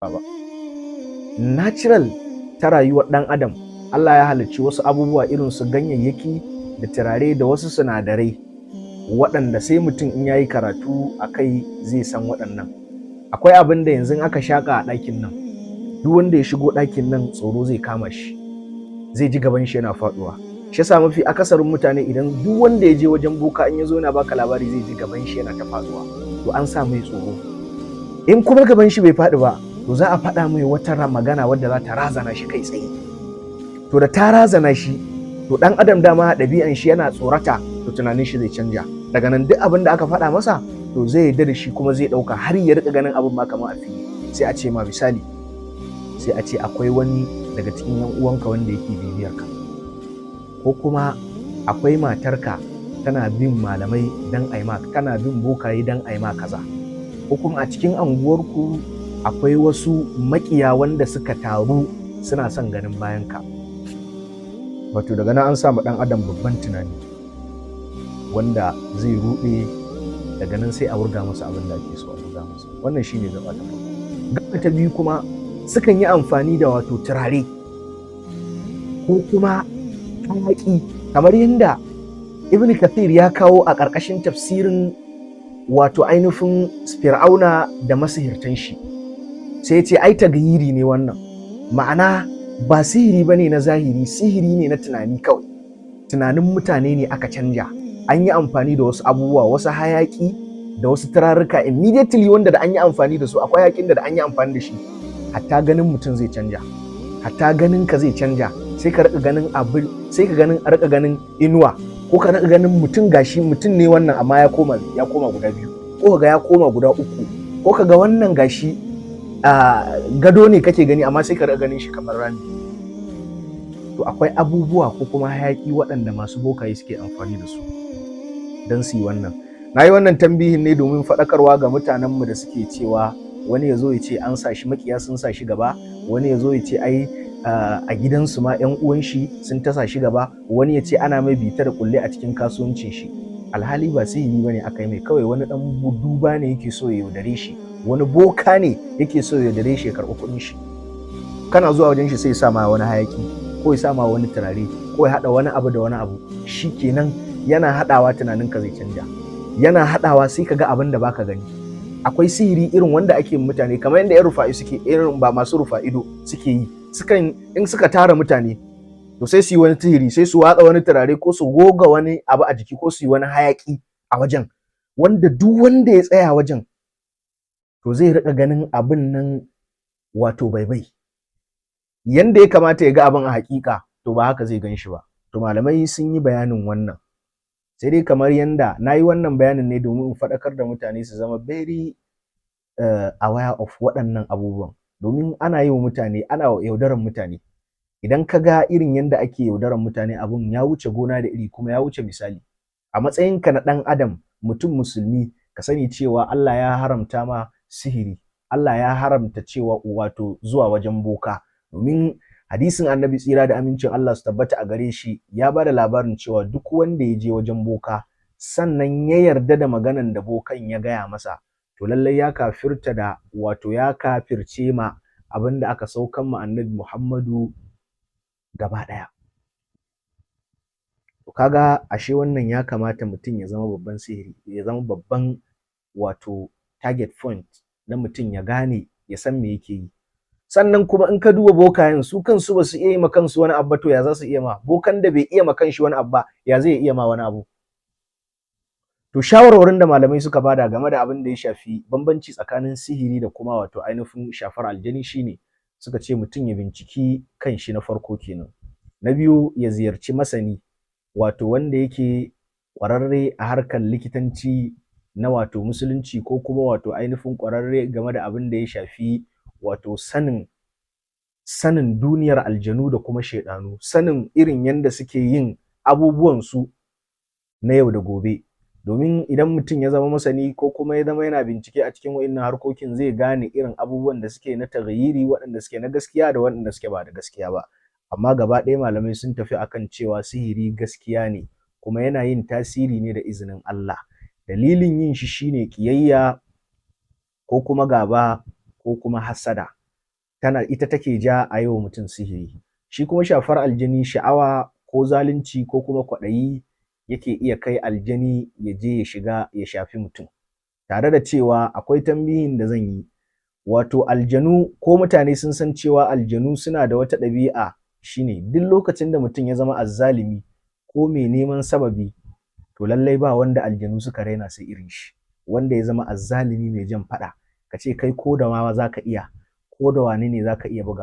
ba. Natural ta rayuwar ɗan adam, Allah ya halicci wasu abubuwa irin su ganyayyaki da turare da wasu sinadarai waɗanda sai mutum in yayi karatu a kai zai san waɗannan. Akwai abin da yanzu aka shaƙa a ɗakin nan, duk wanda ya shigo ɗakin nan tsoro zai kama shi, zai ji gaban shi yana faɗuwa. Shi yasa mafi akasarin mutane idan duk wanda ya je wajen boka in ya zo yana baka labari zai ji gaban shi yana ta faɗuwa, to an sa mai tsoro. In kuma gaban shi bai faɗi ba, to za a faɗa mai wata magana wadda za ta razana shi kai tsaye. To da ta razana shi, to ɗan adam dama ɗabi'an shi yana tsorata, to tunanin shi zai canja. Daga nan duk abin da aka faɗa masa, to zai yarda da shi kuma zai ɗauka har ya riƙa ganin abin ma kamar a fili. Sai a ce ma misali, sai a ce akwai wani daga cikin yan uwanka wanda yake bibiyar ka, ko kuma akwai matarka tana bin malamai dan aima, tana bin bokaye dan aima kaza, ko kuma a cikin anguwarku akwai wasu makiya wanda suka taru suna son ganin bayan ka. Wato daga nan an samu ɗan adam babban tunani wanda zai ruɗe, daga nan sai a wurga masa abin da ake so a wurga masa. Wannan shine gaba ta farko. Gaba ta biyu kuma sukan yi amfani da wato turare ko kuma hayaƙi, kamar yadda Ibn Kathir ya kawo a ƙarƙashin tafsirin wato ainihin Fir'auna da masihirtan shi. Sai ya ce ai tagayiri ne wannan, ma'ana ba sihiri bane na zahiri, sihiri ne na tunani kawai. Tunanin mutane ne aka canja, an yi amfani da wasu abubuwa, wasu hayaƙi da wasu turarruka immediately wanda da an yi amfani da su, akwai hayaƙin da an yi amfani da shi hatta ganin mutum zai canja, hatta ganin ka zai canja, sai ka rika ganin abin, sai ka ganin rika ganin inuwa, ko ka rika ganin mutum gashi mutum ne wannan amma ya koma guda biyu, ko kaga ya koma guda uku, ko kaga wannan gashi gado ne kake gani amma sai ka rika ganin shi kamar rami. To akwai abubuwa ko kuma hayaki waɗanda masu bokaye suke amfani da su don su yi wannan. Na yi wannan tambihin ne domin faɗakarwa ga mutanenmu da suke cewa wani ya zo ya ce an sa shi, makiya sun sa shi gaba, wani ya zo ya ce ai a gidansu ma 'yan uwan shi sun tasa shi gaba, wani ya ce ana mai bita da kulle a cikin kasuwancin shi. Alhali ba sihiri bane aka yi mai, kawai wani dan duba ne yake so ya yaudare shi, wani boka ne yake so ya yaudare shi ya karɓi kuɗin shi. Kana zuwa wajen shi sai ya sa ma wani hayaki, ko ya sa ma wani turare, ko ya haɗa wani abu da wani abu, shi kenan yana haɗawa tunaninka zai canja, yana haɗawa sai ka ga abin da baka gani. Akwai sihiri irin wanda ake mutane kamar yadda 'yan rufa'i suke, irin ba masu rufa'ido suke yi, sukan in suka tara mutane to sai su yi wani sihiri, sai su watsa wani turare ko su goga wani abu a jiki ko su yi wani hayaki a wajen, wanda duk wanda ya tsaya wajen to zai riƙa ganin abin nan wato baibai, yanda ya kamata ya ga abin a haƙiƙa to ba haka zai gan shi ba. To malamai sun yi bayanin wannan, sai dai kamar yanda na yi wannan bayanin ne domin in faɗakar da mutane su zama very aware of waɗannan abubuwan, domin ana yi wa mutane, ana yaudaran mutane. Idan ka ga irin yanda ake yaudaran mutane, abun ya wuce gona da iri kuma ya wuce misali. A matsayinka na ɗan adam, mutum musulmi, ka sani cewa Allah ya haramta ma sihiri, Allah ya haramta cewa wato zuwa wajen boka, domin hadisin annabi tsira da amincin Allah su tabbata a gare shi ya ba da labarin cewa duk wanda ya je wajen boka sannan ya yarda da maganan da bokan ya gaya masa, to lallai ya kafirta da wato ya kafirce ma abin da aka saukan ma annabi Muhammadu gaba ɗaya. To kaga ashe wannan ya kamata mutum ya zama babban sihiri, ya zama babban wato target point na mutum ya gane, ya san me yake yi. Sannan kuma in ka duba bokayen su kansu ba su iya yi ma kansu wani abu, to ya za su iya ma bokan da bai iya ma kanshi wani abu ba, ya zai iya ma wani abu? To shawarwarin da malamai suka bada game da abin da ya shafi bambanci tsakanin sihiri da kuma wato ainihin shafar aljani shine, suka ce mutum ya binciki kanshi na farko kenan. Na biyu, ya ziyarci masani, wato wanda yake ƙwararre a harkar likitanci na wato musulunci, ko kuma wato ainihin ƙwararre game da abin da ya shafi wato sanin duniyar aljanu da kuma shaidanu, sanin irin yanda suke yin abubuwansu na yau da gobe. Domin idan mutum ya zama masani ko kuma ya zama yana bincike a cikin wa'innan harkokin, zai gane irin abubuwan da suke na taghayyiri, waɗanda suke na gaskiya da waɗanda suke ba da gaskiya ba. Amma gaba ɗaya malamai sun tafi akan cewa sihiri gaskiya ne, kuma yana yin tasiri ne da izinin Allah. Dalilin yin shi shine ƙiyayya ko kuma gaba ko kuma hassada. ita take ja a yau mutum sihiri. Shi kuma shafar aljani sha'awa ko zalunci ko kuma kwaɗayi yake iya kai aljani ya je ya shiga ya shafi mutum. Tare da cewa akwai tambihin da zan yi, wato aljanu ko mutane sun san cewa aljanu suna da wata ɗabi'a, shine duk lokacin da mutum ya zama azzalimi ko mai neman sababi, to lallai ba wanda aljanu suka raina sai irin shi, wanda ya zama azzalimi mai jan faɗa, ka ce kai ko da ma za ka iya, ko da wane ne za ka iya buga.